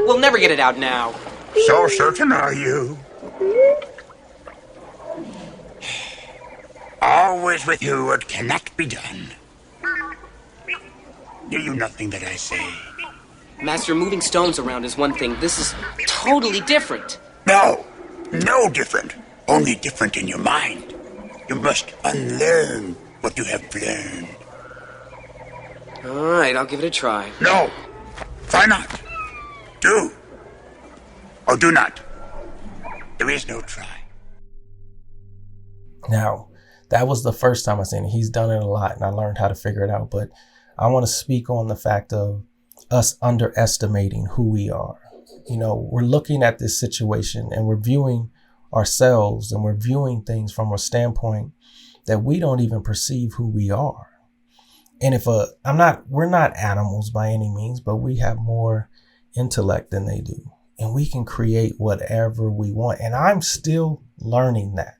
We'll never get it out now. So certain are you? Always with you what cannot be done. Do you nothing that I say? Master, moving stones around is one thing. This is totally different. No, no different. Only different in your mind. You must unlearn what you have learned. All right, I'll give it a try. No, try not. Do. Or do not. There is no try. Now, that was the first time I seen it. He's done it a lot and I learned how to figure it out. But I want to speak on the fact of us underestimating who we are. You know, we're looking at this situation and we're viewing ourselves and we're viewing things from a standpoint that we don't even perceive who we are. And we're not animals by any means, but we have more intellect than they do. And we can create whatever we want. And I'm still learning that.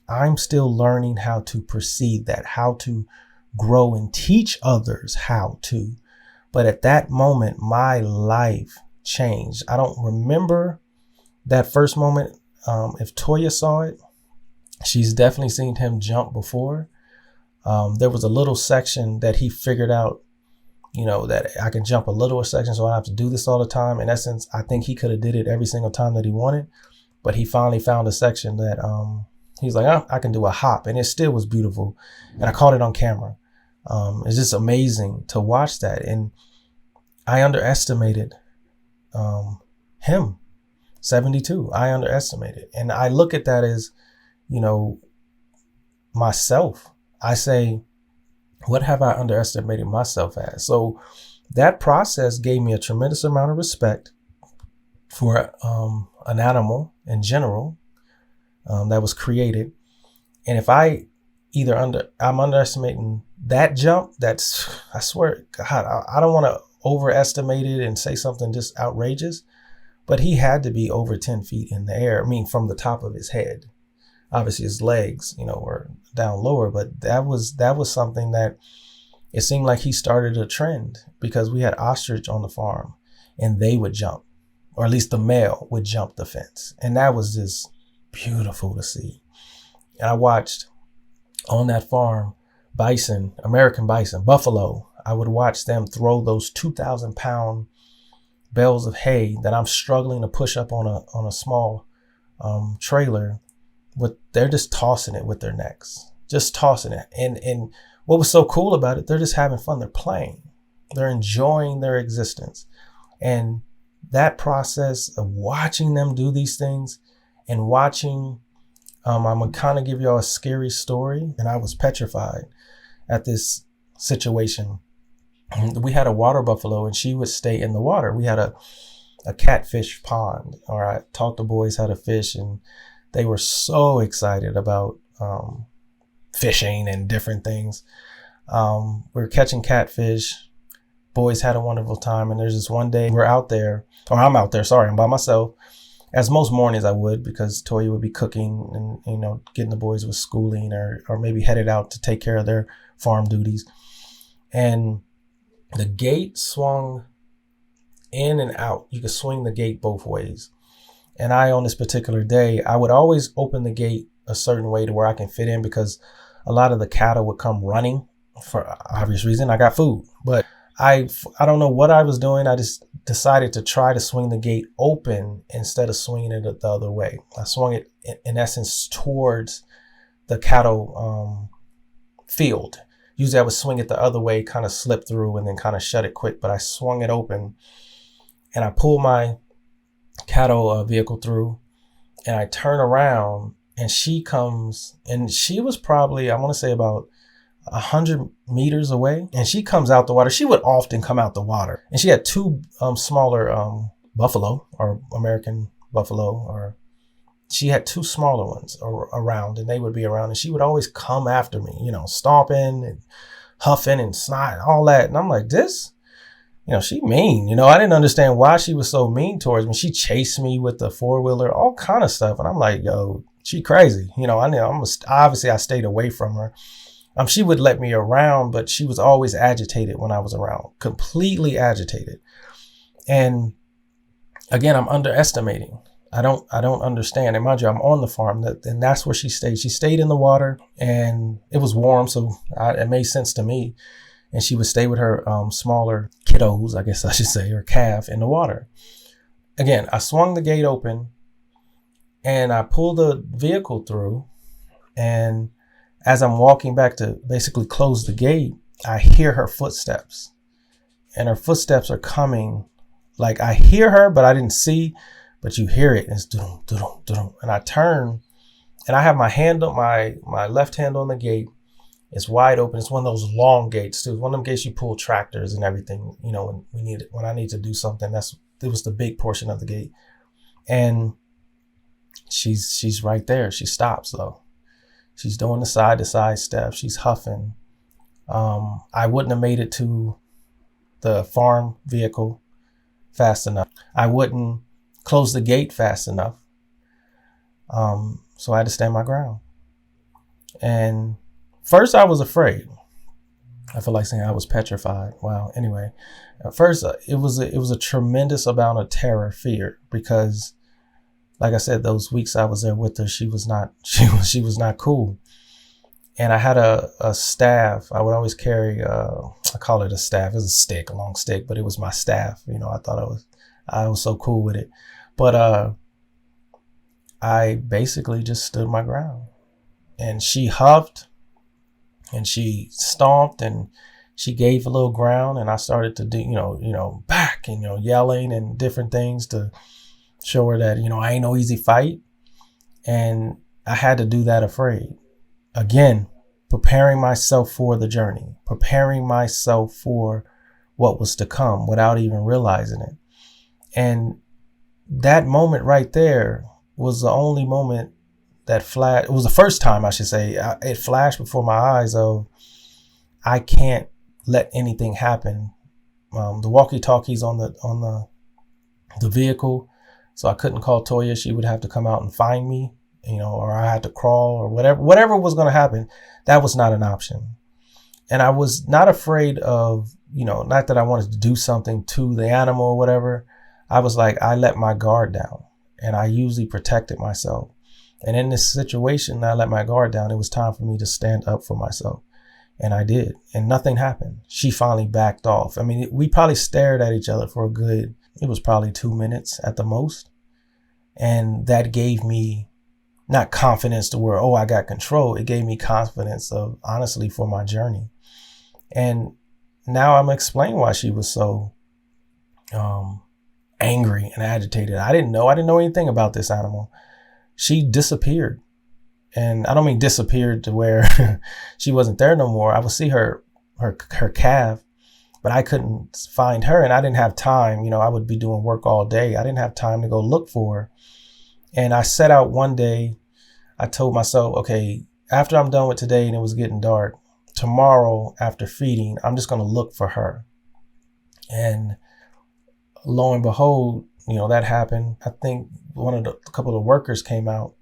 I'm still learning how to perceive that, how to grow and teach others how to. But at that moment, my life changed. I don't remember that first moment. If Toya saw it, she's definitely seen him jump before. There was a little section that he figured out, you know, that I can jump a little section so I don't have to do this all the time. In essence, I think he could have did it every single time that he wanted, but he finally found a section that he's like, oh, I can do a hop, and it still was beautiful. And I caught it on camera. It's just amazing to watch that. And I underestimated him, 72. I underestimated. And I look at that as, you know, myself. I say, what have I underestimated myself as? So that process gave me a tremendous amount of respect for an animal in general that was created. And if I'm underestimating that jump, I swear, God, I don't want to overestimate it and say something just outrageous, but he had to be over 10 feet in the air. I mean, from the top of his head. Obviously his legs, you know, were down lower, but that was something that it seemed like he started a trend, because we had ostrich on the farm and they would jump, or at least the male would jump the fence. And that was just beautiful to see. And I watched on that farm, bison, American bison, buffalo. I would watch them throw those 2,000-pound bales of hay that I'm struggling to push up on a small trailer. They're just tossing it with their necks, just tossing it. And what was so cool about it, they're just having fun. They're playing, they're enjoying their existence. And that process of watching them do these things and watching, I'm gonna kind of give y'all a scary story. And I was petrified at this situation. We had a water buffalo and she would stay in the water. We had a catfish pond, or I taught the boys how to fish, and they were so excited about fishing and different things. We were catching catfish. Boys had a wonderful time. And there's this one day I'm out there, I'm by myself, as most mornings I would, because Toya would be cooking and, you know, getting the boys with schooling or maybe headed out to take care of their farm duties. And the gate swung in and out. You could swing the gate both ways. And on this particular day, I would always open the gate a certain way to where I can fit in, because a lot of the cattle would come running for obvious reason. I got food, but I don't know what I was doing. I just decided to try to swing the gate open instead of swinging it the other way. I swung it in essence towards the cattle field. Usually I would swing it the other way, kind of slip through and then kind of shut it quick, but I swung it open and I pulled my cattle vehicle through, and I turn around and she comes, and she was probably, I want to say about 100 meters away, and she comes out the water. She would often come out the water, and she had two smaller buffalo, or American buffalo, or she had two smaller ones around, and they would be around, and she would always come after me, you know, stomping and huffing and snot, all that. And I'm like, this, you know, she mean, you know, I didn't understand why she was so mean towards me. She chased me with the four-wheeler, all kind of stuff. And I'm like, yo, she crazy. You know, obviously I stayed away from her. She would let me around, but she was always agitated when I was around, completely agitated. And Again, I'm underestimating. I don't understand. And mind you, I'm on the farm, and that's where she stayed. She stayed in the water, and it was warm, so it made sense to me. And she would stay with her smaller kiddos, I guess I should say, or calf in the water. Again, I swung the gate open, and I pulled the vehicle through. And as I'm walking back to basically close the gate, I hear her footsteps, and her footsteps are coming. Like, I hear her, but I didn't see, but you hear it. And it's doo-dum, doo-dum, doo-dum. And I turn, and I have my hand on my left hand on the gate. It's wide open. It's one of those long gates too. One of them gates you pull tractors and everything. You know, when I need to do something, it was the big portion of the gate. And she's right there. She stops though. She's doing the side to side step. She's huffing. I wouldn't have made it to the farm vehicle fast enough. I wouldn't close the gate fast enough. So I had to stand my ground. And first I was afraid. I feel like saying I was petrified. Wow. Anyway, at first it was a tremendous amount of terror, fear, because like I said, those weeks I was there with her, she was not cool. And I had a staff. I would always carry, I call it a staff. It was a stick, a long stick, but it was my staff. You know, I thought I was so cool with it. But I basically just stood my ground. And she huffed and she stomped and she gave a little ground, and I started to do, back and, yelling and different things to show her that, I ain't no easy fight. And I had to do that afraid. Again, preparing myself for the journey, preparing myself for what was to come without even realizing it. And that moment right there was the only moment that flashed. It was the first time, I should say, it flashed before my eyes of, I can't let anything happen. The walkie-talkies on the vehicle, so I couldn't call Toya. She would have to come out and find me, or I had to crawl or whatever was going to happen. That was not an option. And I was not afraid of, not that I wanted to do something to the animal or whatever. I was like, I let my guard down, and I usually protected myself. And in this situation, I let my guard down. It was time for me to stand up for myself. And I did. And nothing happened. She finally backed off. I mean, we probably stared at each other for it was probably 2 minutes at the most. And that gave me not confidence to where, I got control. It gave me confidence of, honestly, for my journey. And now I'm explaining why she was so angry and agitated. I didn't know anything about this animal. She disappeared. And I don't mean disappeared to where she wasn't there no more. I would see her calf, but I couldn't find her, and I didn't have time. I would be doing work all day. I didn't have time to go look for her. And I set out one day. I told myself, okay, after I'm done with today and it was getting dark, tomorrow after feeding, I'm just going to look for her. And lo and behold, that happened. I think a couple of workers came out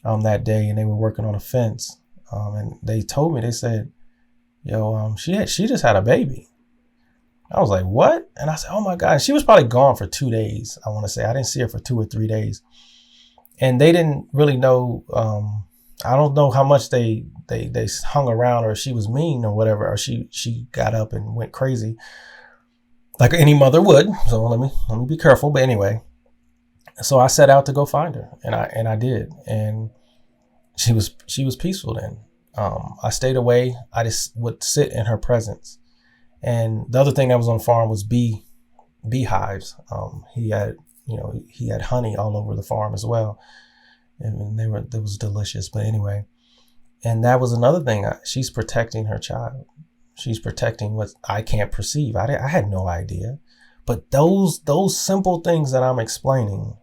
that day, and they were working on a fence. And they told me, they said, she just had a baby. I was like, what? And I said, oh my God. And she was probably gone for 2 days. I want to say I didn't see her for 2 or 3 days. And they didn't really know. I don't know how much they hung around, or if she was mean or whatever, or she got up and went crazy like any mother would. So let me be careful. But anyway, so I set out to go find her, and I did. And she was peaceful then. I stayed away. I just would sit in her presence. And the other thing that was on the farm was beehives. He had honey all over the farm as well. And it was delicious. But anyway, and that was another thing. She's protecting her child. She's protecting what I can't perceive. I had no idea. But those simple things that I'm explaining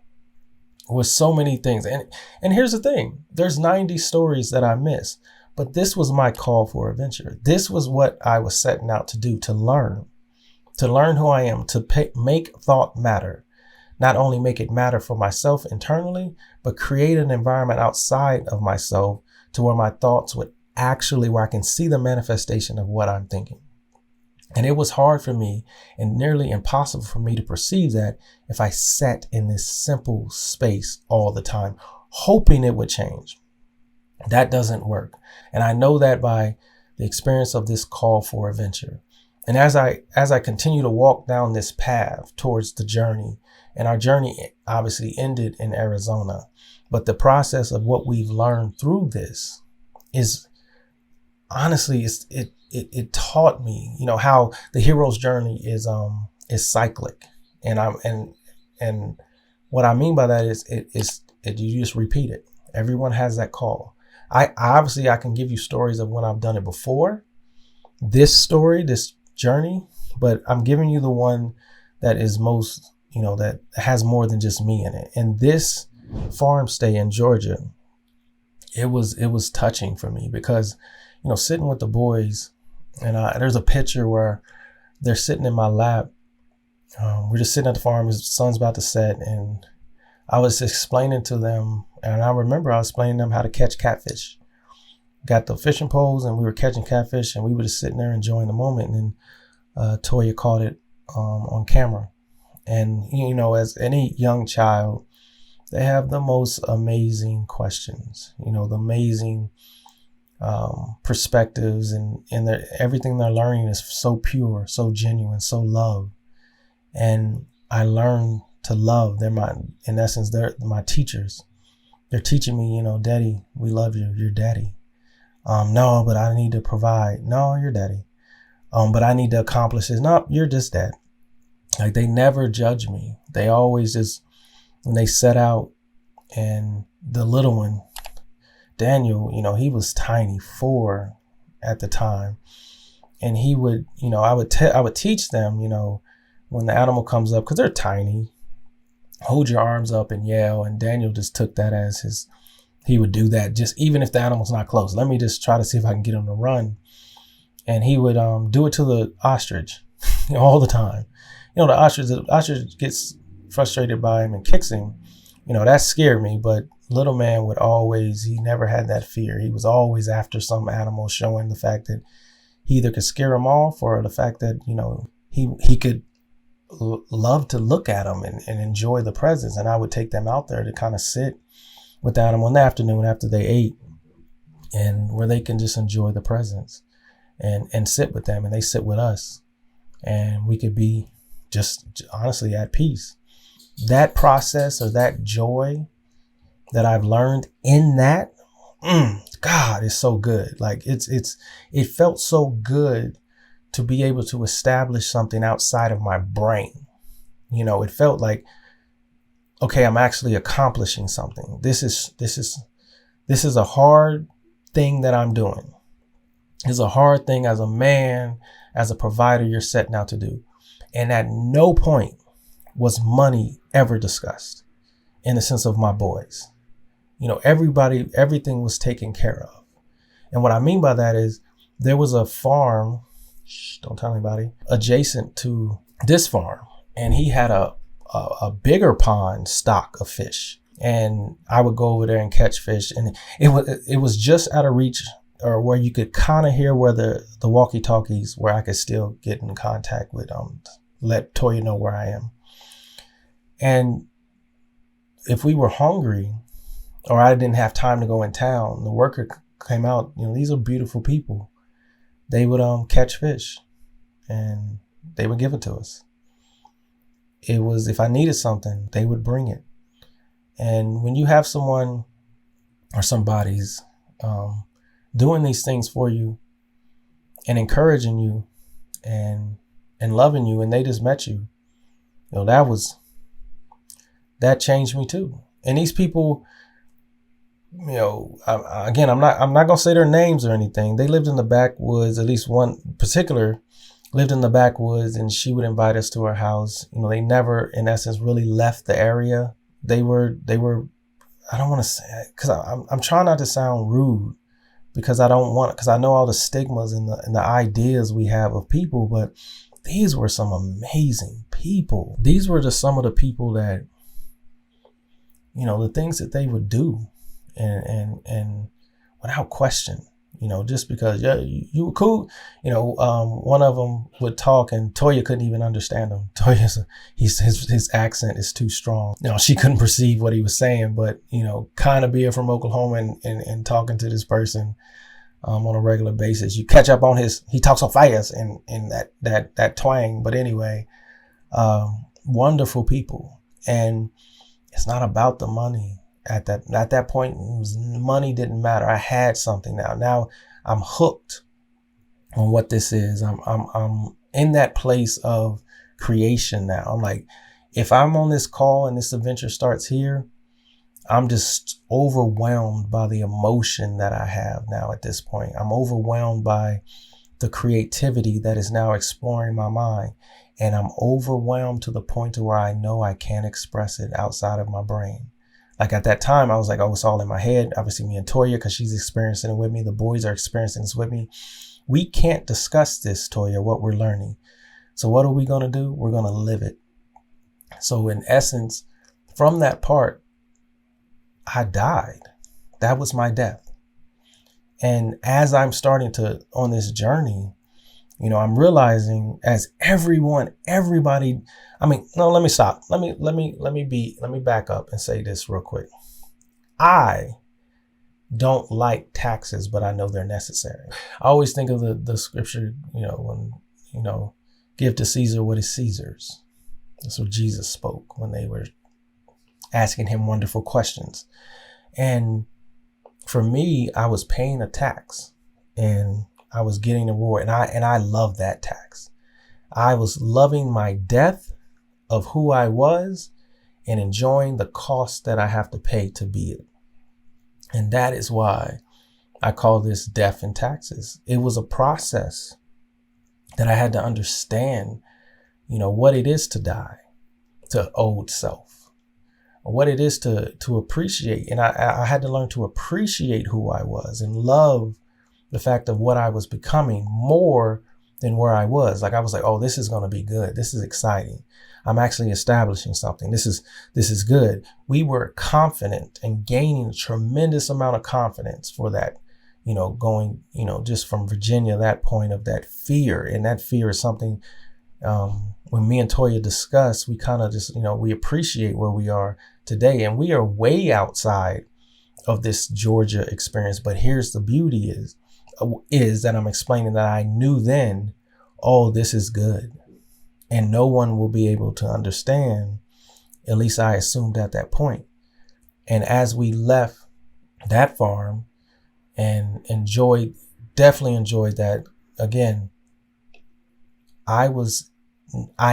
were so many things. And here's the thing. There's 90 stories that I miss. But this was my call for adventure. This was what I was setting out to do, to learn who I am, to make thought matter. Not only make it matter for myself internally, but create an environment outside of myself to where my thoughts would where I can see the manifestation of what I'm thinking. And it was hard for me and nearly impossible for me to perceive that if I sat in this simple space all the time, hoping it would change. That doesn't work. And I know that by the experience of this call for adventure. And as I continue to walk down this path towards the journey, and our journey obviously ended in Arizona, but the process of what we've learned through this is honestly, it taught me, how the hero's journey is cyclic. And what I mean by that is you just repeat it. Everyone has that call. I can give you stories of when I've done it before, this journey, but I'm giving you the one that is most, that has more than just me in it. And this farm stay in Georgia, it was touching for me because, sitting with the boys, and there's a picture where they're sitting in my lap. We're just sitting at the farm. His sun's about to set, and I was explaining to them, and I remember I was explaining to them how to catch catfish. Got the fishing poles, and we were catching catfish, and we were just sitting there enjoying the moment. And then Toya caught it on camera. And, as any young child, they have the most amazing questions, the amazing perspectives, and everything they're learning is so pure, so genuine, so love. And I learned to love. They're my teachers. They're teaching me, Daddy, we love you. You're Daddy. No, but I need to provide. No, you're Daddy. But I need to accomplish this. No, you're just Dad. Like, they never judge me. They always just, when they set out, and the little one, Daniel, he was tiny, 4 at the time. And he would, I would teach them, when the animal comes up, because they're tiny, hold your arms up and yell. And Daniel just took that as he would do that, just even if the animal's not close. Let me just try to see if I can get him to run. And he would do it to the ostrich all the the ostrich gets frustrated by him and kicks him. That scared me, but little man he never had that fear. He was always after some animal, showing the fact that he either could scare him off, or the fact that, he could love to look at them and enjoy the presence. And I would take them out there to kind of sit with the animal in the afternoon after they ate, and where they can just enjoy the presence and sit with them, and they sit with us, and we could be just honestly at peace. That process, or that joy that I've learned in that, God, is so good. Like, it felt so good to be able to establish something outside of my brain. It felt like, okay, I'm actually accomplishing something. This is a hard thing that I'm doing. It's a hard thing as a man, as a provider, you're setting out to do. And at no point was money ever discussed in the sense of my boys. Everything was taken care of. And what I mean by that is there was a farm, don't tell anybody, adjacent to this farm. And he had a bigger pond stock of fish. And I would go over there and catch fish. And it was just out of reach, or where you could kind of hear where the walkie-talkies, where I could still get in contact with, let Toya know where I am. And if we were hungry, or I didn't have time to go in town, the worker came out. These are beautiful people. They would catch fish, and they would give it to us. It was, if I needed something, they would bring it. And when you have someone or somebody's doing these things for you and encouraging you and loving you, and they just met you, that changed me too. And these people, again, I'm not gonna say their names or anything. They lived in the backwoods. At least one particular lived in the backwoods, and she would invite us to her house. They never, in essence, really left the area. They were. I don't want to say, because I'm trying not to sound rude, because I know all the stigmas and the ideas we have of people, but these were some amazing people. These were just some of the people that, the things that they would do, and without question, You know, just because you were cool. You know, one of them would talk and Toya couldn't even understand him. His accent is too strong. You know, she couldn't perceive what he was saying, but, you know, kind of being from Oklahoma and talking to this person on a regular basis, you catch up on he talks so fast in that twang. But anyway, wonderful people. And it's not about the money. At that point, money didn't matter. I had something now. Now I'm hooked on what this is. I'm in that place of creation now. I'm like, if I'm on this call and this adventure starts here, I'm just overwhelmed by the emotion that I have now at this point. I'm overwhelmed by the creativity that is now exploring my mind. And I'm overwhelmed to the point to where I know I can't express it outside of my brain. Like at that time, I was like, oh, it's all in my head. Obviously me and Toya, because she's experiencing it with me. The boys are experiencing this with me. We can't discuss this, Toya, what we're learning. So what are we going to do? We're going to live it. So in essence, from that part, I died. That was my death. And as I'm starting on this journey, you know, I'm realizing as everybody, I mean, no, let me stop. Let me back up and say this real quick. I don't like taxes, but I know they're necessary. I always think of the scripture, you know, when, you know, give to Caesar what is Caesar's. That's what Jesus spoke when they were asking him wonderful questions. And for me, I was paying a tax and I was getting a reward, and I love that tax. I was loving my death of who I was and enjoying the cost that I have to pay to be it. And that is why I call this death and taxes. It was a process that I had to understand, you know, what it is to die to old self, what it is to appreciate. And I had to learn to appreciate who I was and love the fact of what I was becoming more than where I was. Like I was like, oh, this is going to be good. This is exciting. I'm actually establishing something. This is good. We were confident and gaining a tremendous amount of confidence for that, you know, going, you know, just from Virginia, that point of that fear. And that fear is something, when me and Toya discuss, we kind of just, you know, we appreciate where we are today, and we are way outside of this Georgia experience. But here's the beauty is that I'm explaining that I knew then, oh, this is good. And no one will be able to understand, at least I assumed at that point. And as we left that farm and definitely enjoyed that, again, I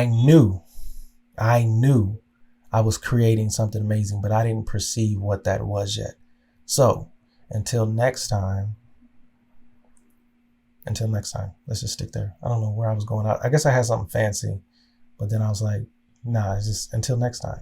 knew I was creating something amazing, but I didn't perceive what that was yet. So until next time, let's just stick there. I don't know where I was going. I guess I had something fancy, but then I was like, nah, it's just until next time.